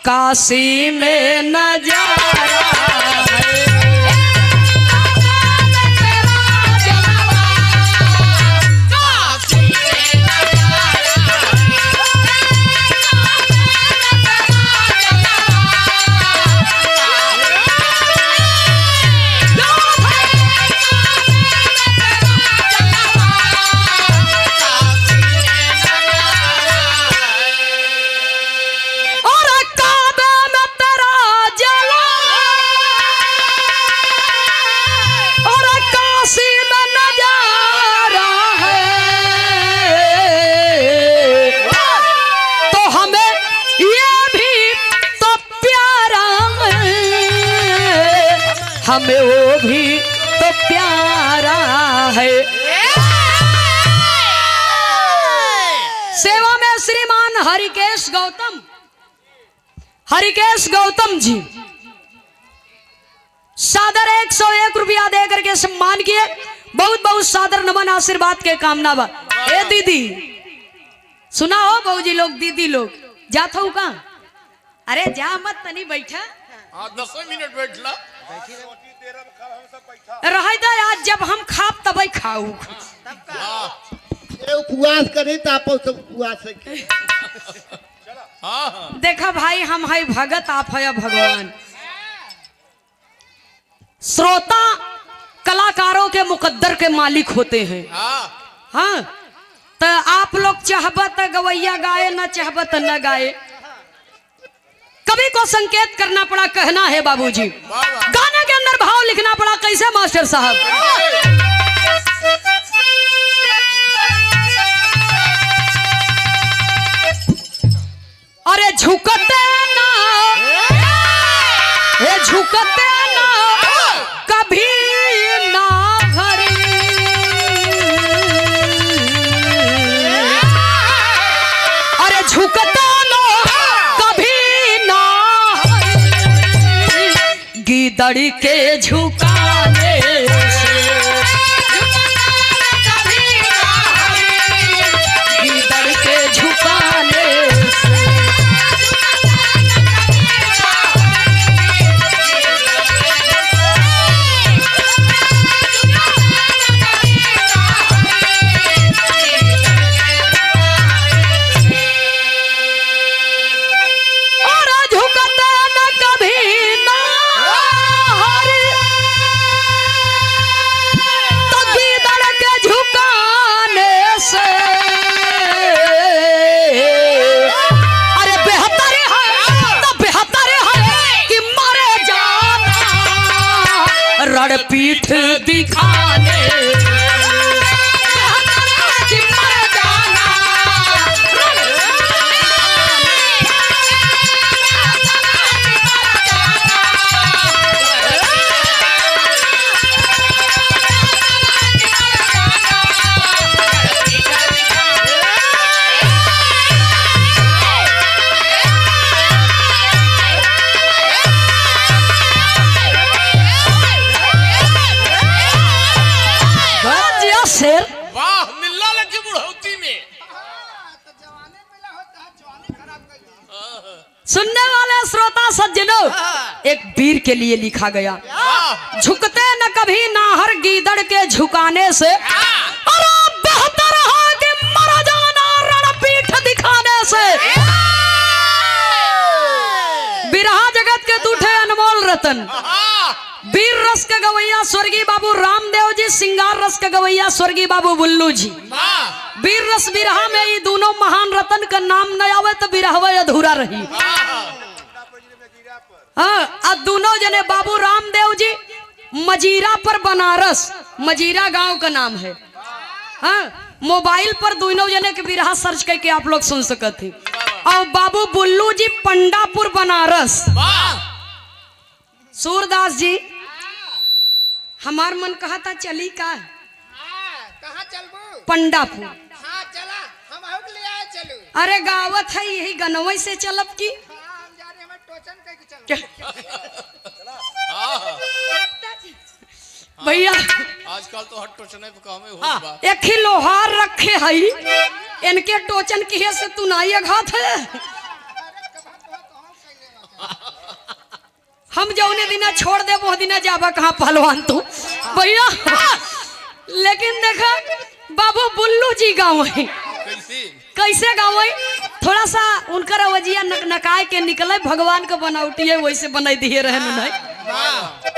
काशी में नजारा है। हमें वो भी तो प्यारा है। सेवा में श्रीमान हरिकेश गौतम जी सादर 101 रुपया दे करके सम्मान किए। बहुत बहुत सादर नमन आशीर्वाद के कामना बा। ए दीदी सुना हो बहूजी लोग दीदी लोग जात हो कहाँ? अरे जा मत तनी बैठा 10 मिनट बैठला रह आज जब हम खाब तब खाऊ उपवास करे उपवास देखा भाई हम है भगत आप है भगवान। श्रोता कलाकारों के मुकद्दर के मालिक होते हैं। हाँ तो आप लोग चाहबत गवैया गाए न चाहबत न गाए। कवि को संकेत करना पड़ा कहना है बाबूजी। गाने के अंदर भाव लिखना पड़ा कैसे मास्टर साहब? अरे झुकते ना हे झुकते ना कभी ना हरी। अरे झुकते ना कभी ना हरी। गीदड़ के झुकाने से गीदड़ के झुकाने पीठ दिखाने सुनने वाले श्रोता सज्जनों एक वीर के लिए लिखा गया। झुकते न कभी नाहर गीदड़ के झुकाने से और बेहतर है कि मर जाना रणपीठ दिखाने से। बिरहा जगत के दूठे अनमोल रतन वीर रस के गवैया स्वर्गीय बाबू रामदेव जी, सिंगार रस के गवैया स्वर्गीय बाबू बुल्लू जी। वीर रस बिरहा में ये दोनों महान रतन का नाम न आवे तो बिरहवा अधूरा रही। हाँ दोनों जने बाबू रामदेव जी मजीरा पर बनारस, मजीरा गांव का नाम है। हाँ मोबाइल पर दोनों जने के बिरहा सर्च करके आप लोग सुन सकते थे। और बाबू बुल्लू जी पंडापुर बनारस। सूरदास जी हमार मन कहा था चली का कहाँ चलबू? पंडापुर। हाँ चला हम आउक ले आए चलू। अरे गावत है यही गनवई से चलब की हाँ हम जा रहे हमें टोचन कह के चल। भैया आजकल तो हट टोचने पे काम है हो। एक ही लोहार रखे हई इनके टोचन की से तू नाई घात है। हम जौने दिना छोड़ दे वो दिना जाबा कहाँ पहलवान तू भैया। लेकिन देखा बाबू बुल्लू जी गाँव है कैसे कैसे गाँव है थोड़ा सा उनकर अवजिया नकाय के निकले भगवान का बनावटी है वैसे बनाई दिए रहे नहीं।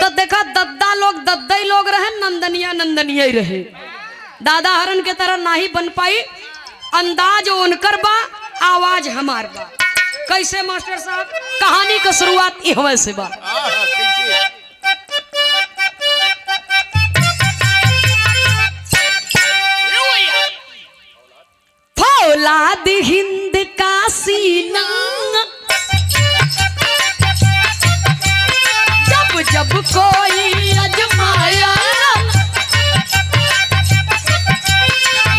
तो देखा दद्दा लोग दद्दई लोग रहे नंदनिया ही रहे। दादा हरण के तरह नहीं बन पाई अंदाज उनकर बा आवाज हमार बा। कैसे मास्टर साहब कहानी का शुरुआत इहवे से बा। कैसे फौलाद हिंद का सीना जब जब कोई अजमाया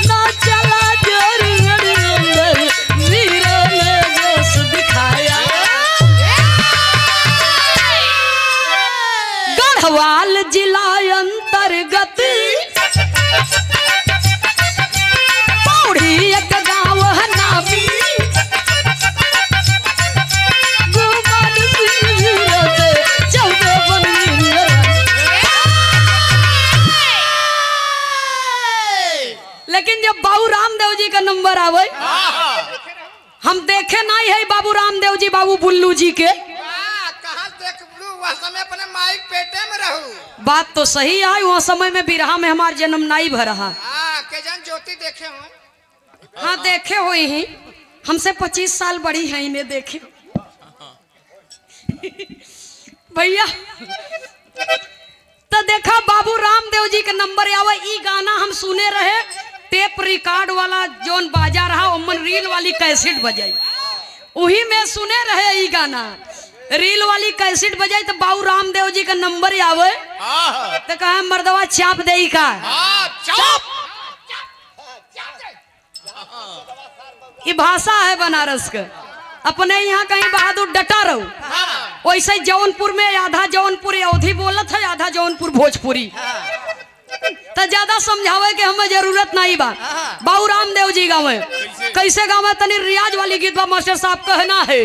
ना चला जोर अंदर वीरों ने जोश दिखाया। गढ़वाल जिला अंतर्गत एक गाँव है नामी गुमान लेकिन जब बाबू रामदेव जी का नंबर आवे हम देखे नहीं है बाबू रामदेव जी बाबू बुल्लू जी के कहाँ देख बुलू वह समय अपने माइक पेटे में रहू। बात तो सही है वहाँ समय में बिरहा में हमार जन्म नहीं भरा। के जन ज्योति देखे हो। हाँ देखे हुए ही हमसे 25 साल बड़ी है इन्हें देखे भैया। तो देखा बाबू रामदेव जी का नंबर आवा ई गाना हम सुने रहे टेप रिकॉर्ड वाला जोन बाजा रहा उमन रील वाली कैसेट बजाई वही में सुने रहे ई गाना रील वाली कैसेट बजाई तो बाबू रामदेव जी का नंबर आवे तो कहा मर्दवा चाप दे का ये भाषा है बनारस का। अपने यहाँ कहीं बहादुर डटा रहो वैसे जौनपुर में आधा जौनपुर अवधी बोलत है आधा जौनपुर भोजपुरी तो ज्यादा समझावे के हमें जरूरत नहीं बा। बाबू रामदेव जी गाँव कैसे गाँव है तनी रियाज वाली गीत बा मास्टर साहब कहना है।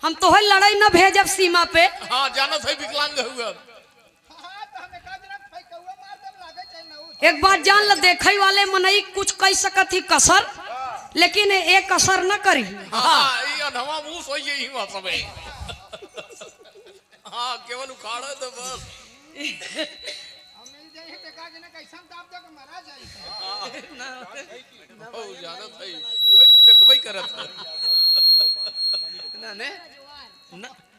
हम तो है लड़ाई न भेजब सीमा पे। हाँ जाना सही विकलांग हुआ। एक बात जान ल देखे वाले मनई कुछ कह सकत ही कसर लेकिन एक कसर न करी। हाँ ये अनवा मुंह सोई यही हुआ सब है। हाँ केवल उखाड़ा तो बस। ओ जानत है ओए तू देखबई करत है ना ने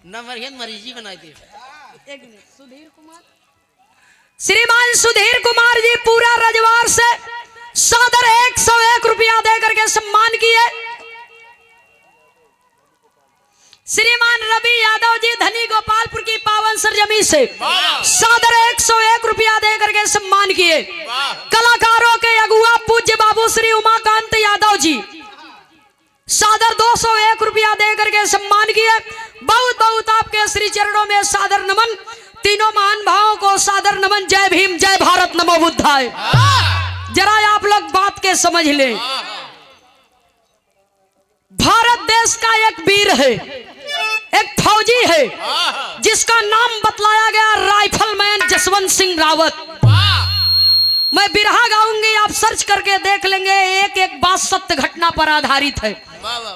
न मरियन मरीजी बनाई दे। एक मिनट, सुधीर कुमार, श्रीमान सुधीर कुमार जी पूरा रजवार से सादर 101 रुपया दे करके सम्मान किए। श्रीमान रवि यादव जी धनी गोपालपुर की पावन सरजमी से सादर 101 रुपया दे करके सम्मान किए। कलाकारों के अगुआ पूज्य बाबू श्री उमाकांत यादव जी सादर 201 रुपया दे करके सम्मान किए। बहुत बहुत आपके श्री चरणों में सादर नमन। तीनों महान भावों को सादर नमन। जय भीम, जय भारत, नमो बुद्धाय। जरा आप लोग बात के समझ लें। भारत देश का एक वीर है, एक फौजी है जिसका नाम बतलाया गया राइफलमैन जसवंत सिंह रावत। मैं बिरहा गाऊंगी, आप सर्च करके देख लेंगे। एक एक बात सत्य घटना पर आधारित है,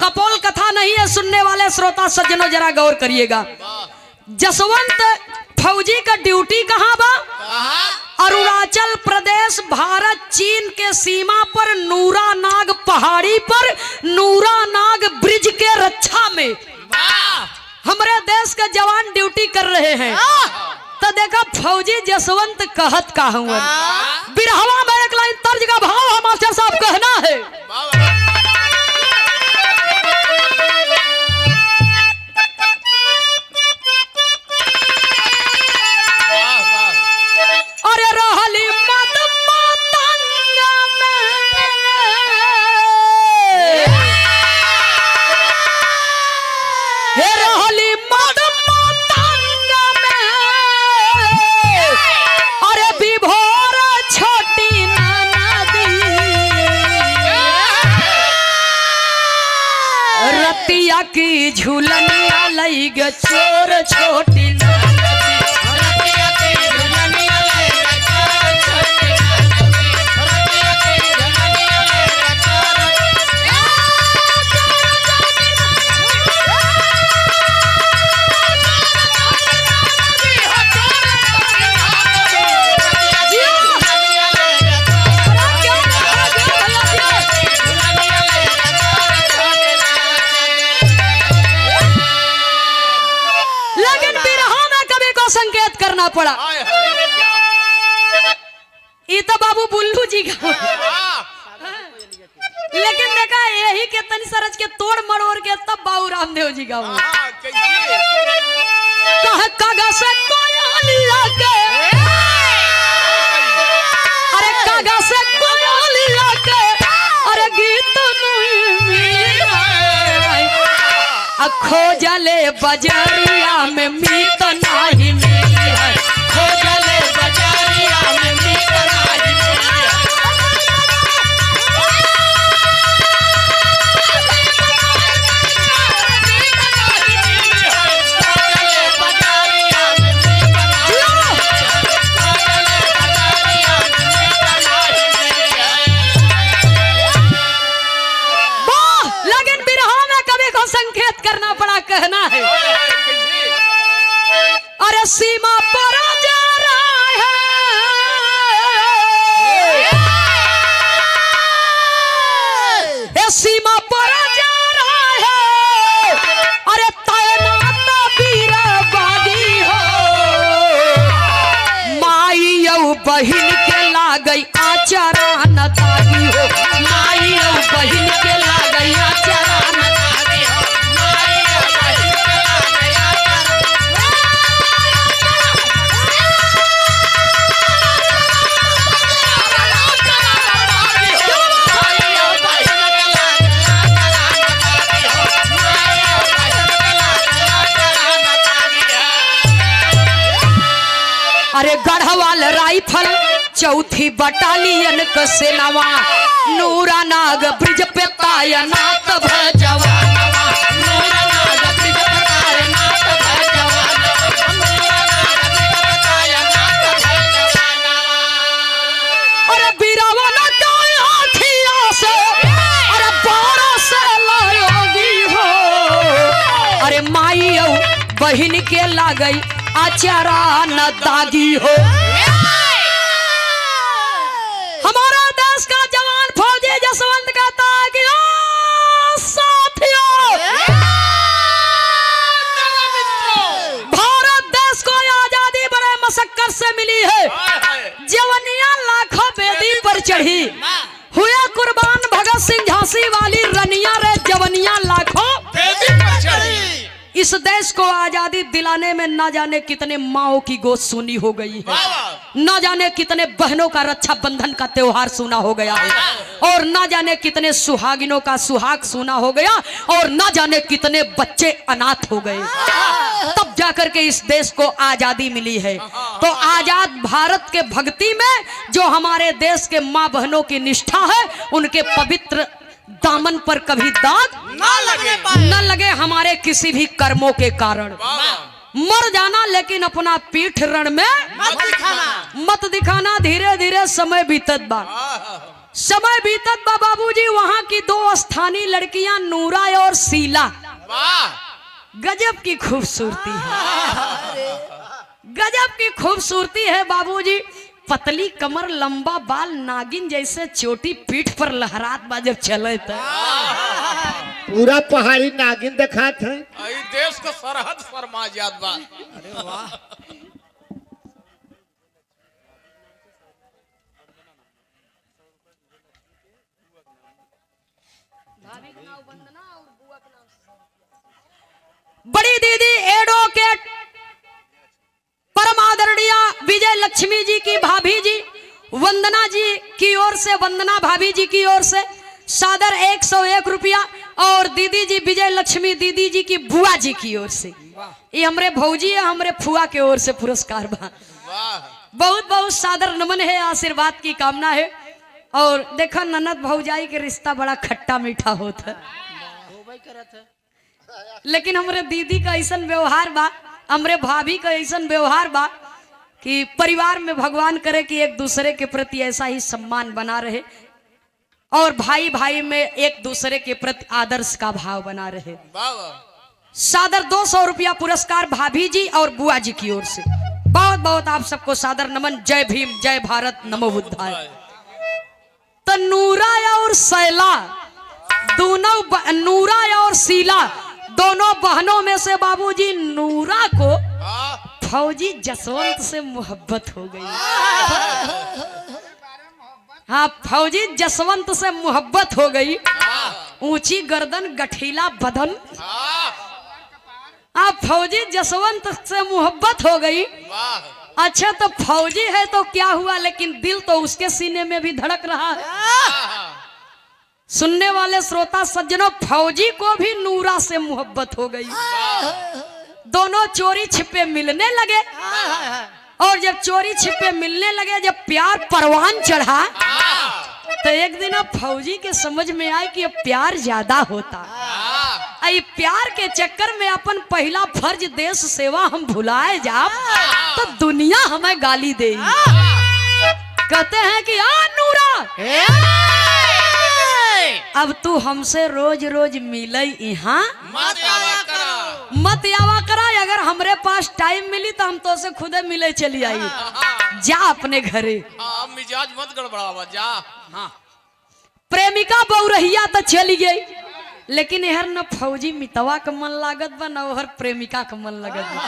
कपोल कथा नहीं है। सुनने वाले श्रोता सज्जनों जरा गौर करिएगा। जसवंत फौजी का ड्यूटी कहाँ बा? अरुणाचल प्रदेश भारत चीन के सीमा पर नूरानाग पहाड़ी पर नूरानाग ब्रिज के रक्षा में हमारे देश के जवान ड्यूटी कर रहे हैं। तो देखा फौजी जसवंत कहत का हुआ बिरहवा में एक लाइन तर्ज का भाव हम मास्टर साहब कहना है। अरे रहली मत मातंग में हे रहली मत मातंग में अरे विभोर छोटी नदी रतिया की झूलनिया लई ग चोर छोटी संकेत करना पड़ा। ये तो बाबू बुल्लू जी का लेकिन देखा यही के तनी सरज के तोड़ मरोड़ के तब बाबू रामदेव जी का कागा से कोयलिया के अरे कागा से कोयलिया के अरे गीत खोजले बजरिया में मीत नाही मिली है। खोजले बजरिया में मीत नाही मिली है। लेकिन बिरहा में कभी को संकेत करना पड़ा, कहना है अरे सीमा पर जा रहा है सीमा पर जा रहा है अरे तैनात वीर बागी हो माई यऊ बहिन के लागई आचरा न तागी हो माई यऊ बहिन के लागई आचरा न तागी हो माई यऊ बहिन के लागई अरे गढ़वाल राइफल चौथी बटालियन क सेनावा नूरा नाग ब्रिज पे तायनात भजवानवा नूरा नाग ब्रिज पे तायनात भजवानवा नूरा नाग ब्रिज पे तायनात भजवानवा अरे बीरावन का आँखिया से अरे बारह से लायोगी हो अरे माई औ बहिन के लागई आचरा न दागी हो। हमारा देश देश का जवान फौजी जसवंत कहता है कि साथियों, भारत देश को आजादी बड़े मशक्कत से मिली है। जवानियां लाखों बेदी पर चढ़ी, हुए कुर्बान भगत सिंह झांसी वाली रनिया रे जवानियां लाखों बेदी पर चढ़ी। इस देश को आजादी दिलाने में ना जाने कितने माओ की गोद सुनी हो गई है, ना जाने कितने बहनों का रक्षा बंधन का त्योहार सुना हो गया है, और ना जाने कितने सुहागिनों का सुहाग सुना हो गया, और ना जाने कितने बच्चे अनाथ हो गए। तब जाकर के इस देश को आजादी मिली है। तो आजाद भारत के भक्ति में जो हमारे देश के माँ बहनों की निष्ठा है, उनके पवित्र दामन पर कभी दाग न लगे हमारे किसी भी कर्मों के कारण। मर जाना लेकिन अपना पीठ रण में मत दिखाना। धीरे धीरे समय बीतत बा, समय बीतत बा बाबूजी। वहां की दो स्थानीय लड़कियां नूरा और शीला, गजब की खूबसूरती है, गजब की खूबसूरती है बाबूजी। पतली कमर, लंबा बाल, नागिन जैसे छोटी पीठ पर लहरात बा जब चले तो पूरा पहाड़ी नागिन देखा था। देश को सरहद फरमा जात बा। अरे वाह, बड़ी दीदी एडवोकेट परम आदरणीय विजय लक्ष्मी जी की भाभी जी वंदना जी की ओर से, वंदना भाभी जी की ओर से सादर 101 रुपया, और दीदी जी विजय लक्ष्मी दीदी जी की बुआ जी की ओर से, ये हमरे भौजी है, हमरे फुआ के ओर से पुरस्कार बा। बहुत बहुत सादर नमन है, आशीर्वाद की कामना है। और देखो ननद भौजाई के रिश्ता बड़ा खट्टा मीठा होता है, लेकिन हमरे दीदी का ऐसा व्यवहार बा, हमरे भाभी का ऐसा व्यवहार बा कि परिवार में भगवान करे कि एक दूसरे के प्रति ऐसा ही सम्मान बना रहे, और भाई भाई में एक दूसरे के प्रति आदर्श का भाव बना रहे। सादर 200 रुपया पुरस्कार भाभी जी और बुआ जी की ओर से। बहुत बहुत आप सबको सादर नमन। जय भीम, जय भारत, नमो बुद्धाय। तो नूरा और शैला दोनों, नूरा और शीला दोनों बहनों में से बाबूजी नूरा को फौजी जसवंत से मोहब्बत हो गई। हाँ, फौजी जसवंत से मोहब्बत हो गई। ऊंची गर्दन, गठीला बदन, आप फौजी जसवंत से मोहब्बत हो गई। अच्छा, तो फौजी है तो क्या हुआ, लेकिन दिल तो उसके सीने में भी धड़क रहा है। सुनने वाले श्रोता सज्जनों, फौजी को भी नूरा से मोहब्बत हो गई। दोनों चोरी छिपे मिलने लगे, और जब चोरी छिपे मिलने लगे, जब प्यार परवान चढ़ा, तो एक दिन अब फौजी के समझ में आए कि अब प्यार ज्यादा होता। आई प्यार के चक्कर में अपन पहला फर्ज देश सेवा हम भुलाए जा, तो दुनिया हमें गाली दे। कहते हैं कि आ नूरा, अब तू हमसे रोज रोज मिले यहाँ मत आवा करा। अगर हमरे पास टाइम मिली तो हम तो से खुदे मिले चली आई। जा अपने घरे, मिजाज मत गड़बड़ावा जा। हाँ, प्रेमिका बहुरहिया तो चली गई, लेकिन यहर न फौजी मितवा का मन लागत बा, न ओहर प्रेमिका का मन लागत बा।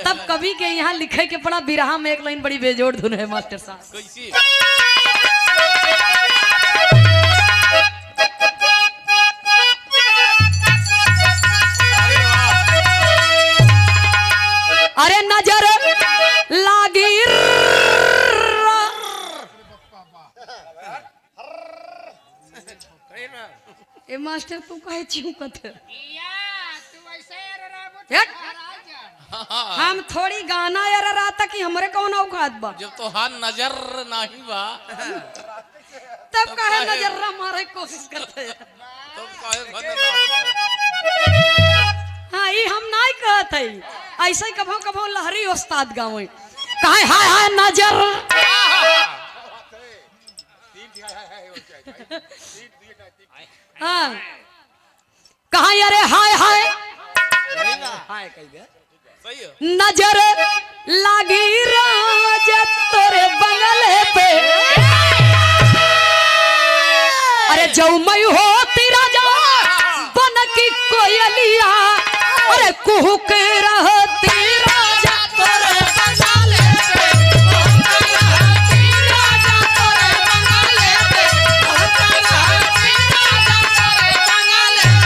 तब कवि के यहाँ लिखे के पड़ा बिरहा में एक लाइन बड़ी बेजोड़ धुन है मास्टर साहब। कैसी? अरे नजर लागी ए मास्टर, तू कहे चिंकत है? हम थोड़ी गाना यार राता कि हमरे कौन औकात बा। जब तो हाँ नजर नहीं बा, तब कहे नजर मारे कोशिश करते हैं। तब काहे भले हाँ, ये हम नहीं कहते, ऐसे ही कभो कभो लहरी उस्ताद गावे कहे हाय हाय नजर। हाँ, कहा अरे हाय हाय सही है। नजर लागी राज तोरे बगल पे, अरे जऊ मई होती राजा बन की कोयलिया, अरे कुहू के रहती राजा तोरे बना लेते, रहती राजा तोरे बना लेते, रहती राजा तोरे बना लेते।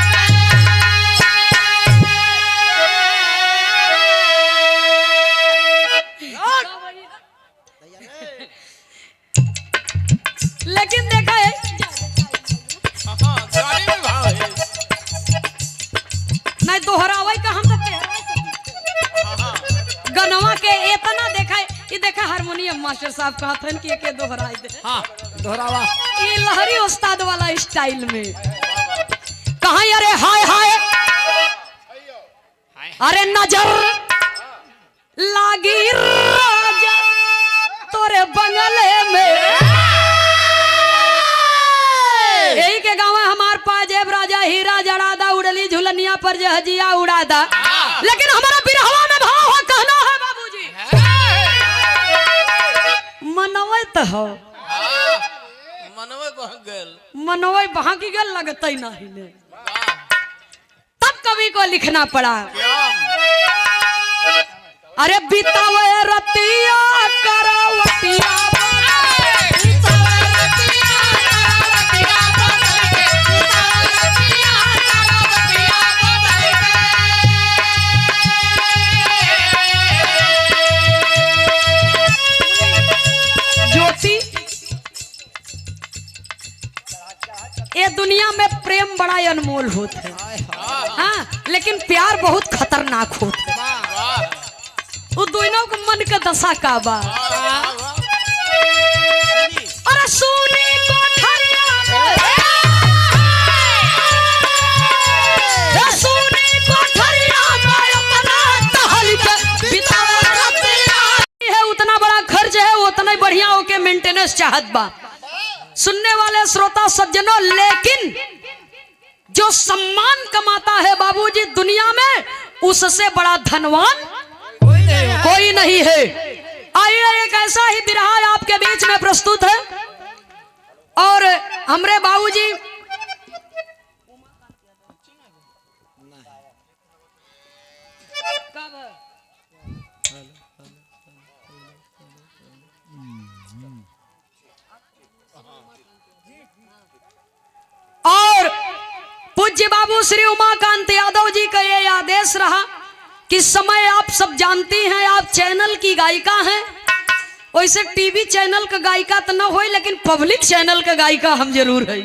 लेकिन देखा है हाँ, गाड़ी में भाव है। नहीं दोहरावे का हम तक गनवा के इतना देखा है। ये देखा हारमोनियम मास्टर साहब कहते हैं कि के दोहराई दे। हाँ दोहरावा। ये लहरी उस्ताद वाला स्टाइल में कहा अरे हाय हाय, अरे नजर लागी राजा तोरे बंगले में। यही के गाँव हमार पाजेब राजा हीरा जड़ादा उड़ली झुलनिया पर जहजिया उड़ादा। लेकिन हमारा बिरहवा में भाव है, कहना है बाबूजी मनवे तो हो, मनवे बह गल। मनवे बहा की गल लगता ही नहीं ने। तब कवि को लिखना पड़ा अरे बितावे रतिया करवटिया ये दुनिया में प्रेम बड़ा अनमोल होता है, हाँ, लेकिन प्यार बहुत खतरनाक होता है। वो दोनों को मन का दशा का बा। अरे सोने कोठरिया में, सोने कोठरिया में अपना टहल के बितावे रतिया है। उतना बड़ा खर्च है, उतना ही बढ़िया होके मेंटेनेंस चाहत बा। सुनने वाले श्रोता सज्जनों, लेकिन जो सम्मान कमाता है बाबूजी दुनिया में, उससे बड़ा धनवान कोई नहीं है। आइए एक ऐसा ही बिरहा आपके बीच में प्रस्तुत है और हमरे बाबूजी और पूज्य बाबू श्री उमाकांत यादव जी का ये आदेश रहा कि समय आप सब जानती हैं, आप चैनल की गायिका हैं। वैसे टीवी चैनल का गायिका तो न हो, लेकिन पब्लिक चैनल का गायिका हम जरूर है।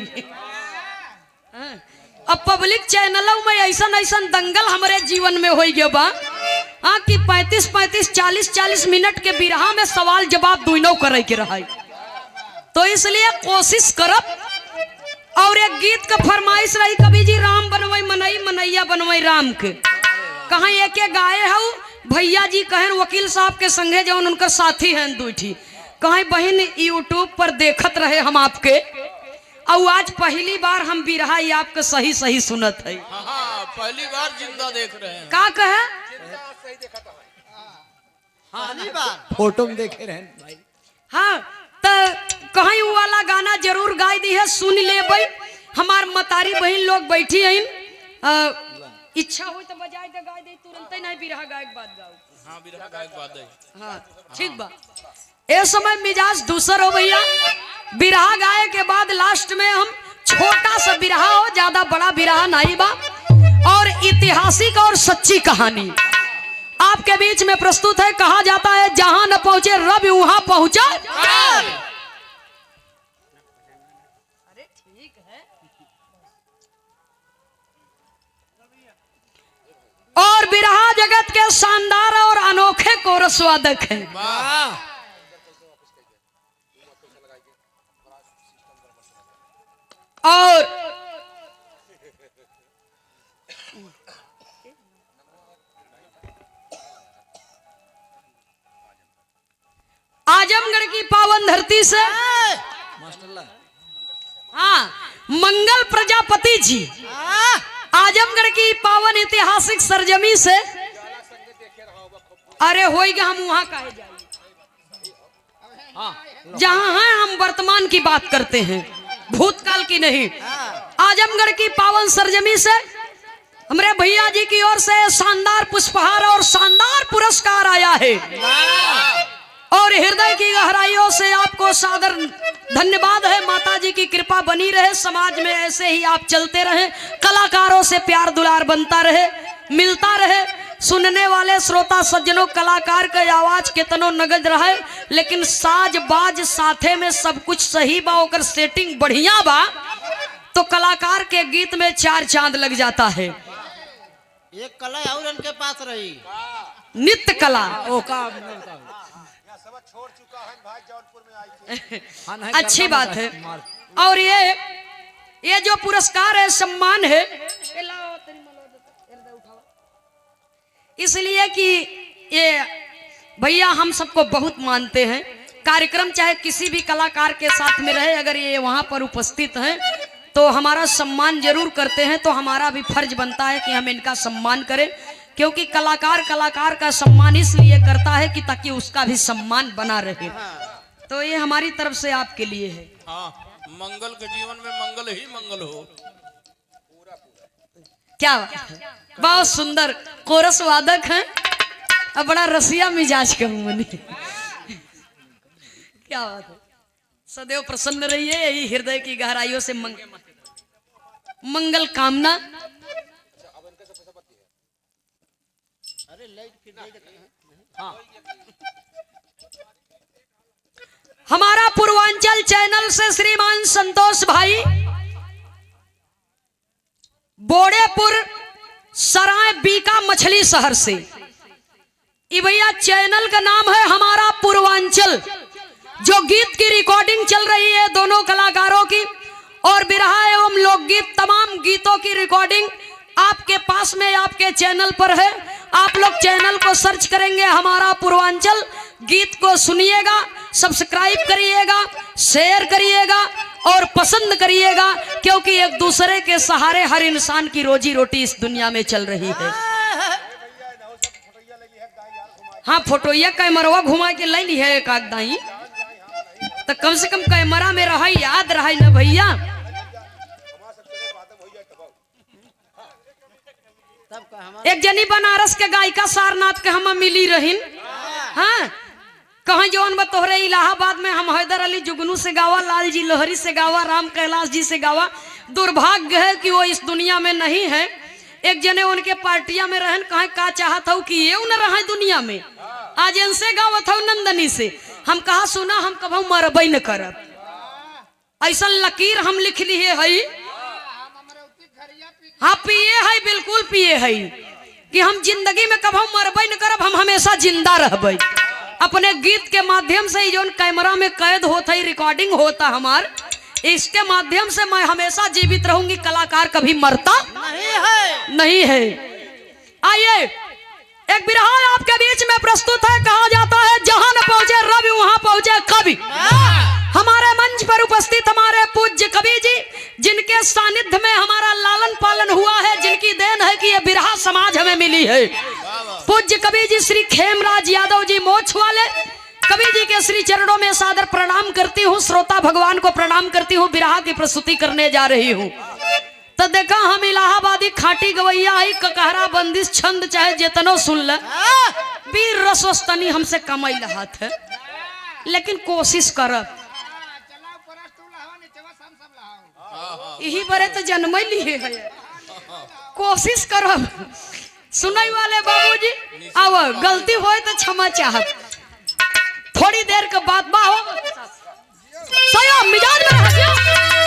अब पब्लिक चैनलों में ऐसा ऐसा दंगल हमारे जीवन में हो गया बा, हाँ, कि 35-35 40-40 मिनट के बिरहा में सवाल जवाब दोनों करे के रहा। तो इसलिए कोशिश करब। और एक गीत का फरमाइश रही, कभी जी राम बनवाई मनई मनैया बनवाई राम के। कहाँ एक गाय है भैया जी कहें वकील साहब के संगे जो उनका साथी हैं दूठी, कहीं बहन यूट्यूब पर देखत रहे हम आपके, और आज पहली बार हम बिरहा आपके सही सही सुनत है। पहली बार जिंदा देख रहे हैं। का कहे फोटो में देखे रहे भाई। हाँ, तो कहीं वो वाला गाना जरूर गाय दी है, सुन ले भाई। हमार मतारी बहन लोग बैठी हैं, इच्छा हो तो बजाय दे गाय दे, तुरंत ही नहीं बिरहा गायक बात गाओ। हाँ, बिरहा गायक बात है। हाँ ठीक बा। ए समय मिजाज दूसर हो भैया। बिरहा गाय के बाद लास्ट में हम छोटा सा बिरहा हो, ज्यादा बड़ा बिरहा नहीं बा, और ऐतिहासिक और सच्ची कहानी आपके बीच में प्रस्तुत है। कहा जाता है जहां न पहुंचे रब वहां पहुंचा। अरे ठीक है। और बिरहा जगत के शानदार और अनोखे कोरस वादक हैं। और आजमगढ़ की पावन धरती से हाँ मंगल प्रजापति जी आजमगढ़ की पावन ऐतिहासिक सरजमी से, अरे होएगा हम वहां कहे जाएंगे जहां हैं हम वर्तमान की बात करते हैं। भूतकाल की नहीं। आजमगढ़ की पावन सरजमी से हमारे भैया जी की ओर से शानदार पुष्पहार और शानदार पुरस्कार आया है और हृदय की गहराइयों से आपको सादर धन्यवाद है। माता जी की कृपा बनी रहे, समाज में ऐसे ही आप चलते रहे, कलाकारों से प्यार दुलार बनता रहे, मिलता रहे। सुनने वाले श्रोता सज्जनों, कलाकार का आवाज कितनो नगद रहे लेकिन साज बाज साथे में सब कुछ सही बा, ओकर सेटिंग बढ़िया बा तो कलाकार के गीत में 4 चांद लग जाता है। एक कला और इनके पास रही, नित्य कला। अच्छी बात है। और ये जो पुरस्कार है, सम्मान है, इसलिए कि ये भैया हम सबको बहुत मानते हैं। कार्यक्रम चाहे किसी भी कलाकार के साथ में रहे, अगर ये वहां पर उपस्थित हैं तो हमारा सम्मान जरूर करते हैं। तो हमारा भी फर्ज बनता है कि हम इनका सम्मान करें, क्योंकि कलाकार का सम्मान इसलिए करता है कि ताकि उसका भी सम्मान बना रहे। तो ये हमारी तरफ से आपके लिए है। हाँ, मंगल के जीवन में मंगल ही मंगल हो। क्या बात है, बहुत सुंदर कोरस वादक हैं और बड़ा रसिया मिजाज के मुनि। क्या बात है, सदैव प्रसन्न रहिए, यही हृदय की गहराइयों से मंगल कामना। हमारा पूर्वांचल चैनल से श्रीमान संतोष भाई बोड़ेपुर सराय बीका मछली शहर से, ये भैया चैनल का नाम है हमारा पूर्वांचल। जो गीत की रिकॉर्डिंग चल रही है दोनों कलाकारों की और बिरहा एवं लोकगीत तमाम गीतों की रिकॉर्डिंग आपके पास में आपके चैनल पर है। आप लोग चैनल को सर्च करेंगे हमारा पूर्वांचल, गीत को सुनिएगा, सब्सक्राइब करिएगा, शेयर करिएगा और पसंद करिएगा, क्योंकि एक दूसरे के सहारे हर इंसान की रोजी रोटी इस दुनिया में चल रही है। हाँ, फोटोया कैमरवा घुमा के ले ली है एक आध दाई, तो कम से कम कैमरा में रहा, याद रहा ना भैया। एक जनी बनारस के गायिका सारनाथ के हम मिली रहीन। हाँ, कहीं जौन बतोहरे इलाहाबाद में हम हैदर अली जुगनू से गावा, लाल जी लोहरी से गावा, राम कैलाश जी से गावा। दुर्भाग्य है कि वो इस दुनिया में नहीं है। एक जने उनके पार्टिया में रहन, कहे का चाहत हो कि ये न रहे दुनिया में, आज इनसे गावत हो नंदनी से। हम कहा सुना, हम कभू मरबई न करब, ऐसा लकीर हम लिख लिए है। हाँ, पिए है, बिल्कुल पिए है कि हम जिंदगी में कभू मरबई न करब, हम हमेशा जिंदा रहबई। अपने गीत के माध्यम से जो कैमरा में कैद होता है, रिकॉर्डिंग होता हमार, इसके माध्यम से मैं हमेशा जीवित रहूंगी। कलाकार कभी मरता नहीं है। आइए, एक बिरहा आपके बीच में प्रस्तुत है। कहा जाता है जहां न पहुंचे रवि वहां पहुंचे कवि। हमारे मंच पर उपस्थित हमारे पूज्य कवि जी, जिनके सानिध्य में हमारा लालन पालन हुआ है, जिनकी देन है कि ये बिरहा समाज हमें मिली है। पूज्य कवि जी श्री खेमराज यादव जी मोछ वाले, कवि जी के श्री चरणों में सादर प्रणाम करती हूँ, श्रोता भगवान को प्रणाम करती हूँ। बिरहा की प्रस्तुति करने जा रही हूँ। तो देखा, हम इलाहाबादी खाटी गवैया आई, ककहरा बंदिश छंद चाहे जितनो सुन ले, वीर रसोस्तनी हमसे कमाई हाथ है, लेकिन कोशिश करब। यही बड़े तो जन्म लिए है, कोशिश करब। सुनाई वाले बाबूजी, अब गलती होए तो क्षमा चाहत। थोड़ी देर के बाद बाहो सही मिजाज में रह।